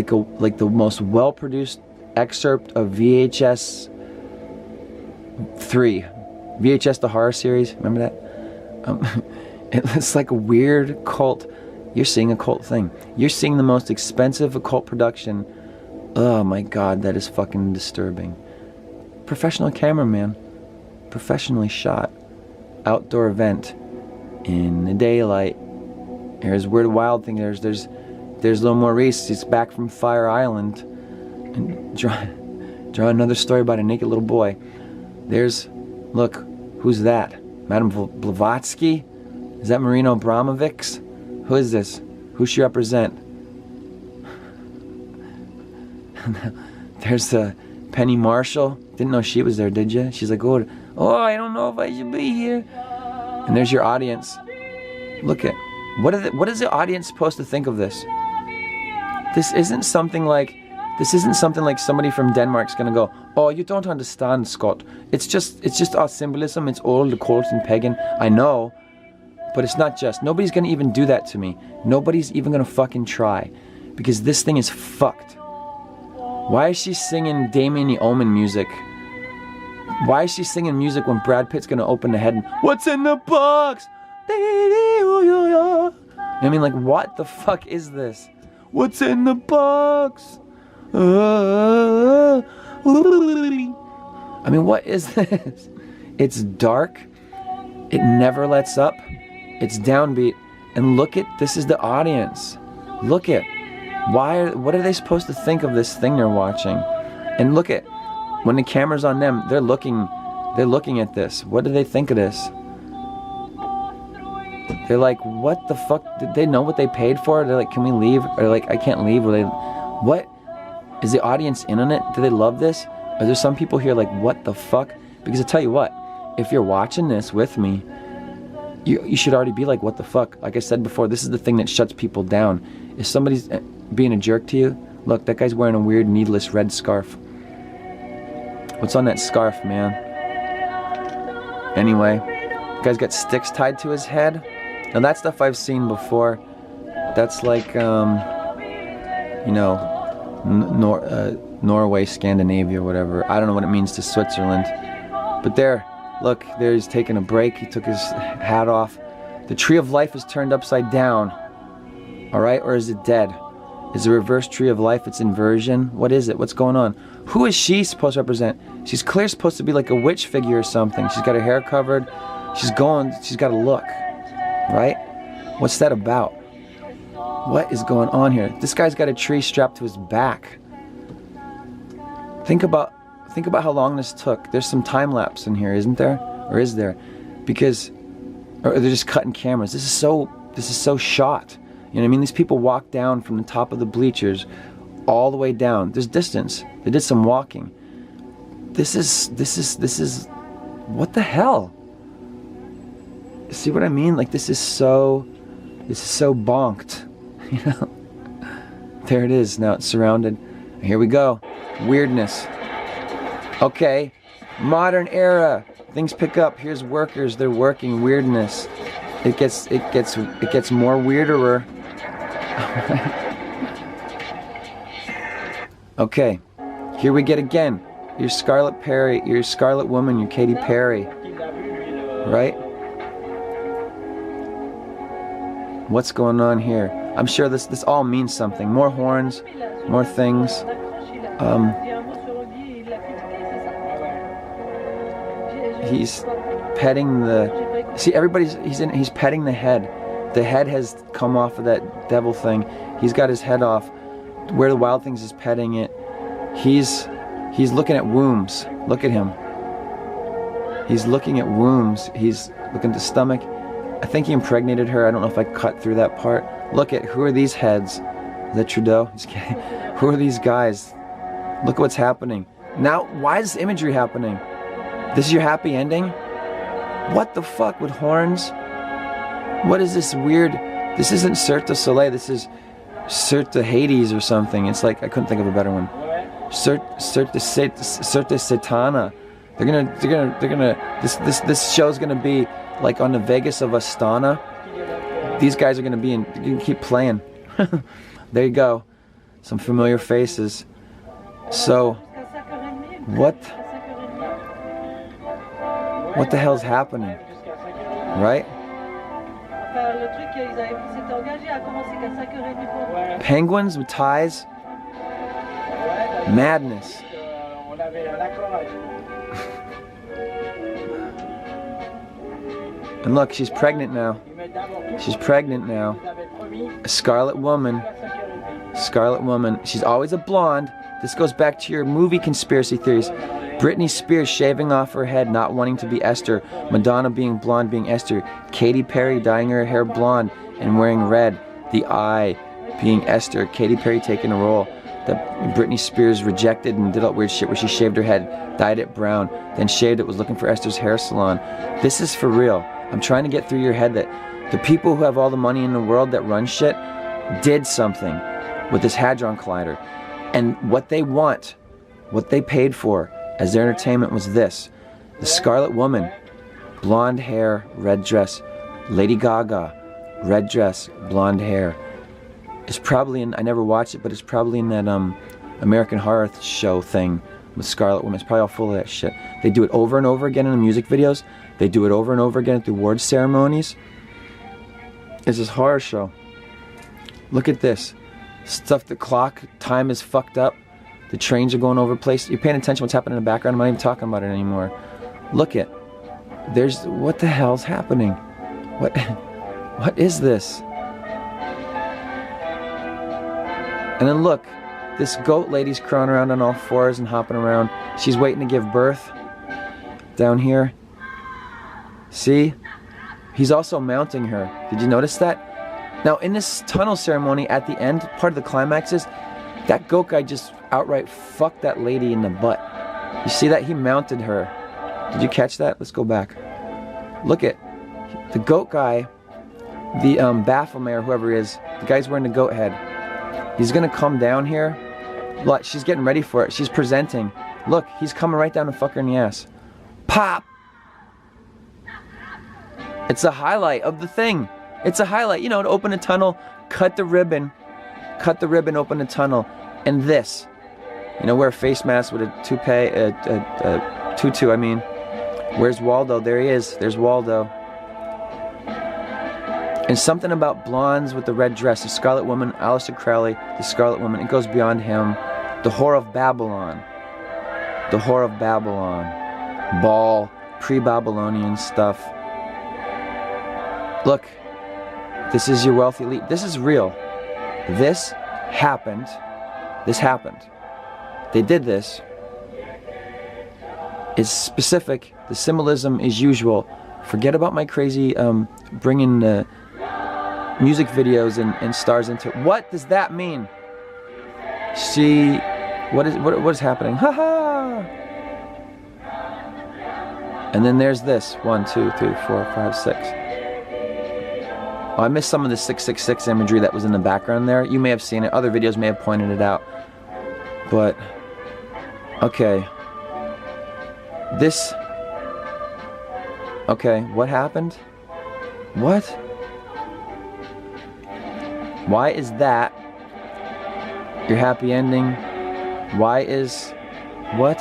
the most well-produced excerpt of VHS 3. VHS the horror series, remember that? It's like a weird cult. You're seeing a cult thing. You're seeing the most expensive occult production. Oh my god, that is fucking disturbing. Professional cameraman. Professionally shot. Outdoor event. In the daylight. Here's Weird Wild thing. There's little Maurice. He's back from Fire Island. And draw another story about a naked little boy. Look, who's that? Madame Blavatsky? Is that Marina Abramovics? Who is this? Who she represent? There's Penny Marshall. Didn't know she was there, did you? She's like, oh, I don't know if I should be here. And there's your audience. Look at, what is the audience supposed to think of this? This isn't something like somebody from Denmark's gonna go, oh, you don't understand, Scott. It's just our symbolism. It's old, occult, and pagan. I know, but it's not just. Nobody's gonna even do that to me. Nobody's even gonna fucking try, because this thing is fucked. Why is she singing Damien the Omen music? Why is she singing music when Brad Pitt's gonna open the head and what's in the box? You know what I mean? Like, what the fuck is this? What's in the box? I mean, what is this? It's dark. It never lets up. It's downbeat. And look at, this is the audience. Look at, what are they supposed to think of this thing they're watching? And look at, when the camera's on them, they're looking at this. What do they think of this? They're like, what the fuck? Did they know what they paid for? They're like, can we leave? Or like, I can't leave. Or what? Is the audience in on it? Do they love this? Are there some people here like, what the fuck? Because I tell you what, if you're watching this with me, you should already be like, what the fuck? Like I said before, this is the thing that shuts people down. If somebody's being a jerk to you, Look, that guy's wearing a weird needless red scarf. What's on that scarf, man? Anyway, the guy's got sticks tied to his head. Now that stuff I've seen before. That's like, you know, Norway, Scandinavia, whatever. I don't know what it means to Switzerland. But there, look, there he's taking a break. He took his hat off. The tree of life is turned upside down. Alright, or is it dead? Is the reverse tree of life its inversion? What is it? What's going on? Who is she supposed to represent? She's clearly supposed to be like a witch figure or something. She's got her hair covered. She's got a look. Right? What's that about? What is going on here? This guy's got a tree strapped to his back. Think about how long this took. There's some time lapse in here, isn't there? Or is there? Because, or they're just cutting cameras. This is so shot. You know what I mean? These people walked down from the top of the bleachers all the way down. There's distance. They did some walking. This is what the hell? See what I mean? Like this is so bonked. You know? There it is. Now it's surrounded. Here we go. Weirdness. Okay. Modern era. Things pick up. Here's workers. They're working. Weirdness. It gets more weirder. Okay. Here we get again. Your Scarlet Perry, your Scarlet Woman, your Katy Perry. Right? What's going on here? I'm sure this all means something. More horns, more things. He's petting the... See, he's petting the head. The head has come off of that devil thing. He's got his head off. Where the Wild Things is petting it. He's looking at wombs. Look at him. He's looking at wombs. He's looking at the stomach. I think he impregnated her. I don't know if I cut through that part. Look at, who are these heads? Is that Trudeau? Just kidding. Who are these guys? Look at what's happening. Now, why is this imagery happening? This is your happy ending? What the fuck with horns? What is this weird? This isn't Cirque du Soleil. This is Cirque du Hades or something. It's like, I couldn't think of a better one. Cirque du Satana. They're gonna. This show's gonna be like on the Vegas of Astana. These guys are gonna be in. You can keep playing. There you go. Some familiar faces. So, what the hell's happening? Right? Penguins with ties? Madness. And look, she's pregnant now. She's pregnant now. A Scarlet Woman. Scarlet Woman. She's always a blonde. This goes back to your movie conspiracy theories. Britney Spears shaving off her head, not wanting to be Esther. Madonna being blonde, being Esther. Katy Perry dyeing her hair blonde and wearing red. The Eye being Esther. Katy Perry taking a role that Britney Spears rejected and did all weird shit where she shaved her head, dyed it brown, then shaved it, was looking for Esther's hair salon. This is for real. I'm trying to get through your head that the people who have all the money in the world that run shit did something with this Hadron Collider. And what they want, what they paid for as their entertainment was this. The Scarlet Woman, blonde hair, red dress. Lady Gaga, red dress, blonde hair. It's probably in, I never watched it, but it's probably in that American Horror Show thing with Scarlet Woman. It's probably all full of that shit. They do it over and over again in the music videos. They do it over and over again at the award ceremonies. It's this horror show. Look at this. Stuff, the clock, time is fucked up. The trains are going over place. You're paying attention to what's happening in the background. I'm not even talking about it anymore. Look at, there's, what the hell's happening? What is this? And then look, this goat lady's crawling around on all fours and hopping around. She's waiting to give birth down here. See? He's also mounting her. Did you notice that? Now, in this tunnel ceremony, at the end, part of the climax is that goat guy just outright fucked that lady in the butt. You see that? He mounted her. Did you catch that? Let's go back. Look at the goat guy, the Baphomet or whoever he is, the guy's wearing the goat head. He's gonna come down here Look, she's getting ready for it. She's presenting. Look, he's coming right down to fuck her in the ass. Pop! It's a highlight of the thing. It's a highlight, you know, to open a tunnel, cut the ribbon, open the tunnel, and this. You know, wear a face mask with a toupee, tutu, I mean. Where's Waldo? There he is. There's Waldo. And something about blondes with the red dress. The Scarlet Woman, Aleister Crowley, the Scarlet Woman. It goes beyond him. The Whore of Babylon. The Whore of Babylon. Baal, pre-Babylonian stuff. Look, this is your wealthy elite. This is real. This happened. This happened. They did this. It's specific. The symbolism is usual. Forget about my crazy bringing music videos and stars into it. What does that mean? See, what is happening? Ha ha! And then there's this. 1, 2, 3, 4, 5, 6. Oh, I missed some of the 666 imagery that was in the background there. You may have seen it. Other videos may have pointed it out. But, okay. This... Okay, what happened? What? Why is that your happy ending? Why is... What?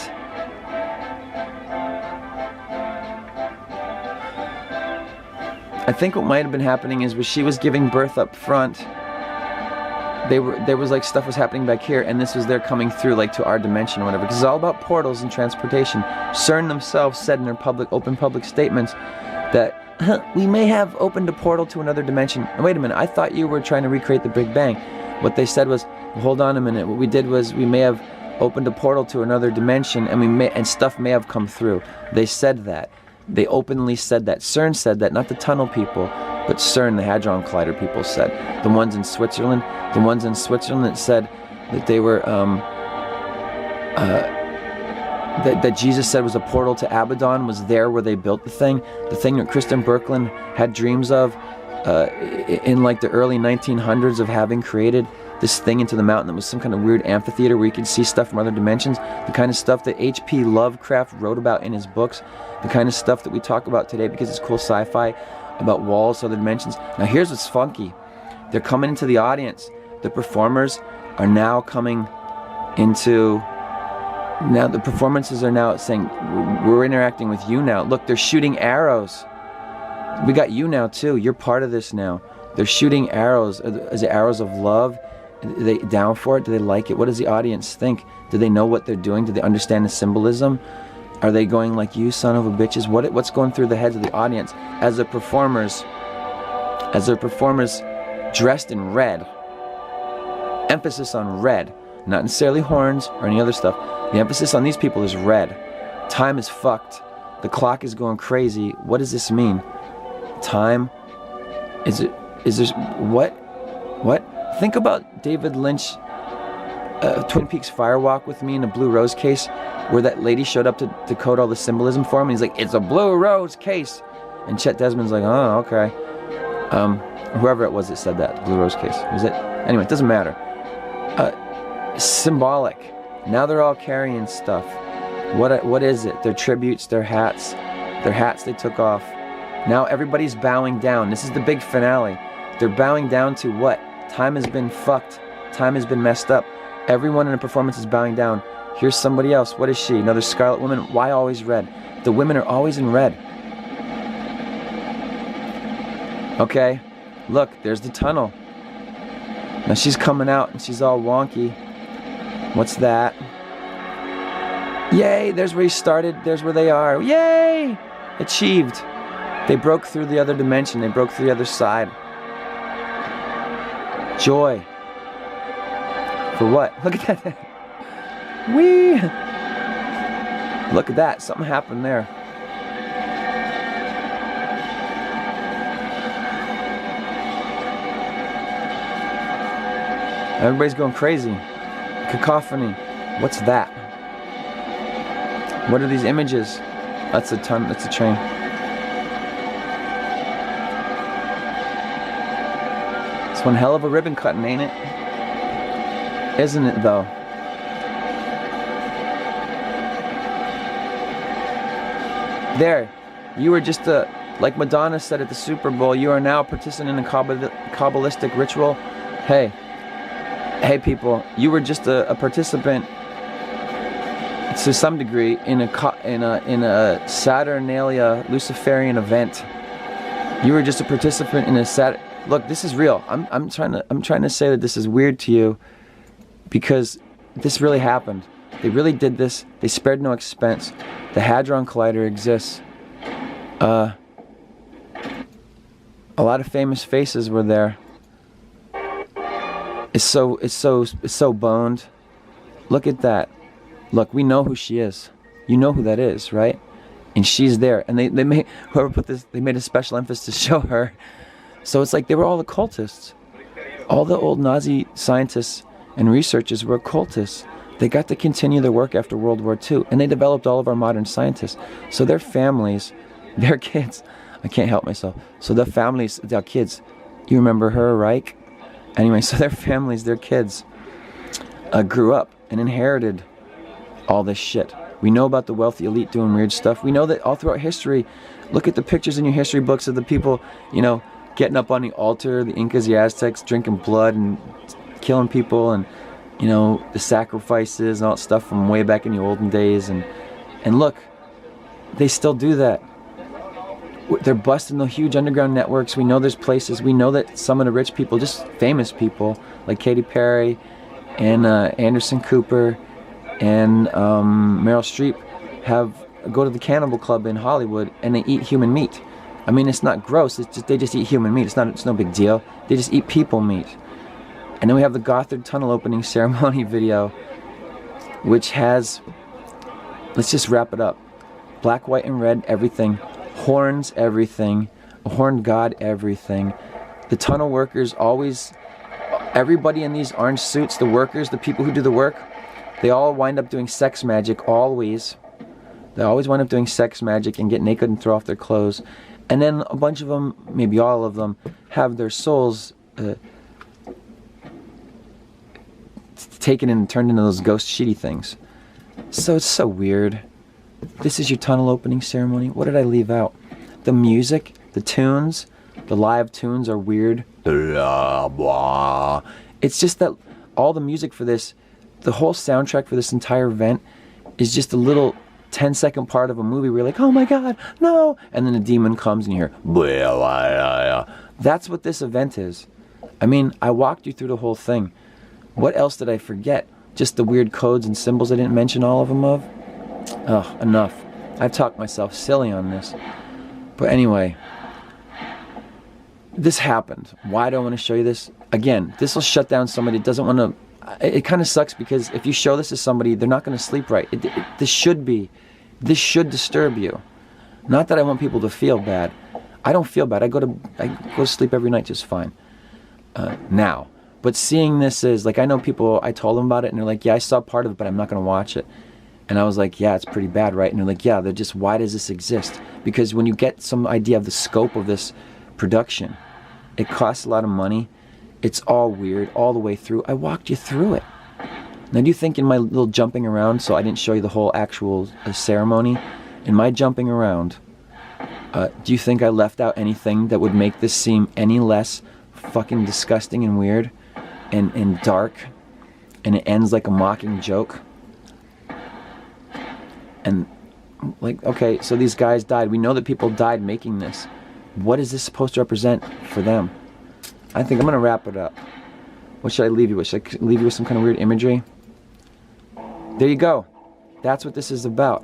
I think what might have been happening is she was giving birth up front. There was like stuff was happening back here, and this was their coming through, like to our dimension or whatever. Because it's all about portals and transportation. CERN themselves said in their open public statements that we may have opened a portal to another dimension. And wait a minute, I thought you were trying to recreate the Big Bang. What they said was, well, hold on a minute. What we did was we may have opened a portal to another dimension, and stuff may have come through. They said that. They openly said that. CERN said that, not the tunnel people, but CERN, the Hadron Collider people said. The ones in Switzerland that said that they were, that Jesus said was a portal to Abaddon was there where they built the thing that Kristen Birkeland had dreams of in like the early 1900s of having created this thing into the mountain that was some kind of weird amphitheater where you could see stuff from other dimensions, the kind of stuff that H.P. Lovecraft wrote about in his books, the kind of stuff that we talk about today because it's cool sci-fi, about walls, other dimensions. Now here's what's funky. They're coming into the audience. The performers are now coming into... Now the performances are now saying, we're interacting with you now. Look, they're shooting arrows. We got you now too. You're part of this now. They're shooting arrows. Is it arrows of love? Are they down for it? Do they like it? What does the audience think? Do they know what they're doing? Do they understand the symbolism? Are they going like, you son of a bitches? What's going through the heads of the audience as the performers dressed in red? Emphasis on red, not necessarily horns or any other stuff. The emphasis on these people is red. Time is fucked. The clock is going crazy. What does this mean? Time? Is this what? Think about David Lynch, Twin Peaks Firewalk with me in a blue rose case, where that lady showed up to decode all the symbolism for him, and he's like, it's a blue rose case. And Chet Desmond's like, oh, okay. Whoever it was that said that, blue rose case. Was it? Anyway, it doesn't matter. Symbolic. Now they're all carrying stuff. What is it? Their tributes, their hats they took off. Now everybody's bowing down. This is the big finale. They're bowing down to what? Time has been fucked. Time has been messed up. Everyone in a performance is bowing down. Here's somebody else. What is she? Another Scarlet Woman. Why always red? The women are always in red. Okay. Look, there's the tunnel. Now she's coming out and she's all wonky. What's that? Yay! There's where he started. There's where they are. Yay! Achieved. They broke through the other dimension. They broke through the other side. Joy. For what? Look at that. Whee! Look at that. Something happened there. Everybody's going crazy. Cacophony. What's that? What are these images? That's a ton. That's a train. It's one hell of a ribbon cutting, ain't it? Isn't it though? There, you were just a, like Madonna said at the Super Bowl, you are now a participant in a Kabbalistic ritual. Hey people, you were just a participant to some degree in a Saturnalia Luciferian event. You were just a participant in a Look, this is real. I'm trying to say that this is weird to you because this really happened. They really did this. They spared no expense. The Hadron Collider exists. A lot of famous faces were there. It's so boned. Look at that. Look, we know who she is. You know who that is, right? And she's there. And they made, whoever put this, they made a special emphasis to show her. So it's like they were all occultists. All the old Nazi scientists and researchers were occultists. They got to continue their work after World War II. And they developed all of our modern scientists. So their families, their kids, I can't help myself. So their families, their kids, you remember her, Reich? Anyway, so their families, their kids, grew up and inherited all this shit. We know about the wealthy elite doing weird stuff. We know that all throughout history, look at the pictures in your history books of the people, you know, getting up on the altar, the Incas, the Aztecs, drinking blood and killing people, and, you know, the sacrifices and all that stuff from way back in the olden days. And look, they still do that. They're busting the huge underground networks. We know there's places. We know that some of the rich people, just famous people, like Katy Perry and Anderson Cooper and Meryl Streep, go to the Cannibal Club in Hollywood and they eat human meat. I mean, it's not gross. It's just, they just eat human meat. It's no big deal. They just eat people meat. And then we have the Gotthard Tunnel Opening ceremony video, which has, let's just wrap it up. Black, white, and red, everything. Horns, everything. A horned god, everything. The tunnel workers always, everybody in these orange suits, the workers, the people who do the work, they all wind up doing sex magic, always. They always wind up doing sex magic and get naked and throw off their clothes. And then a bunch of them, maybe all of them, have their souls taken and turned into those ghost shitty things. So it's so weird. This is your tunnel opening ceremony. What did I leave out? The music, the tunes, the live tunes are weird. Blah, blah. It's just that all the music for this, the whole soundtrack for this entire event is just a little 10-second part of a movie where you're like, oh my god, no! And then a demon comes and you hear, blah, blah, blah. That's what this event is. I mean, I walked you through the whole thing. What else did I forget? Just the weird codes and symbols I didn't mention all of them of? Oh, enough. I've talked myself silly on this. But anyway, this happened. Why do I want to show you this? Again, this will shut down somebody that doesn't want to... It kind of sucks because if you show this to somebody, they're not going to sleep right. This should disturb you. Not that I want people to feel bad. I don't feel bad. I go to sleep every night just fine. Now. But seeing this is, like, I know people, I told them about it and they're like, yeah, I saw part of it, but I'm not going to watch it. And I was like, yeah, it's pretty bad, right? And they're like, yeah, they're just, why does this exist? Because when you get some idea of the scope of this production, it costs a lot of money. It's all weird, all the way through. I walked you through it. Now, do you think in my little jumping around, so I didn't show you the whole actual ceremony, in my jumping around, do you think I left out anything that would make this seem any less fucking disgusting and weird and dark, and it ends like a mocking joke? And, like, okay, so these guys died. We know that people died making this. What is this supposed to represent for them? I think I'm going to wrap it up. What should I leave you with? Should I leave you with some kind of weird imagery? There you go. That's what this is about.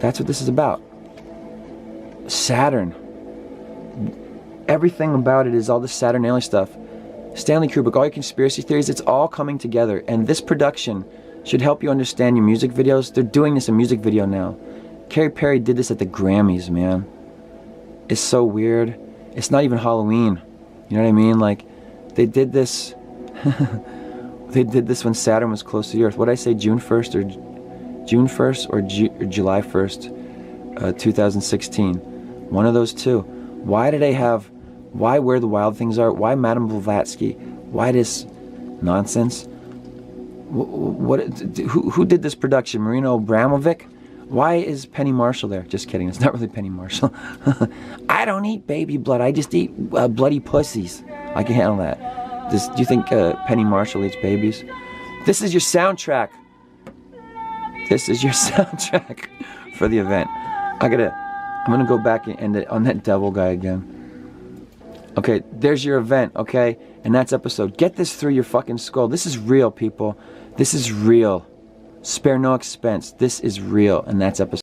That's what this is about. Saturn. Everything about it is all this Saturnalia stuff. Stanley Kubrick, all your conspiracy theories, it's all coming together. And this production should help you understand your music videos. They're doing this in music video now. Katy Perry did this at the Grammys, man. It's so weird. It's not even Halloween. You know what I mean? Like, they did this... they did this when Saturn was close to the Earth. What did I say, June 1st or June 1st or July 1st, 2016? One of those two. Why did they have... Why Where the Wild Things Are? Why Madame Blavatsky? Why this nonsense? Who did this production? Marina Abramovic? Why is Penny Marshall there? Just kidding, it's not really Penny Marshall. I don't eat baby blood, I just eat bloody pussies. I can handle that. Do you think Penny Marshall eats babies? This is your soundtrack. This is your soundtrack for the event. I'm gonna go back and end it on that devil guy again. Okay, there's your event, okay? And that's episode. Get this through your fucking skull. This is real, people. This is real. Spare no expense. This is real, and that's episode.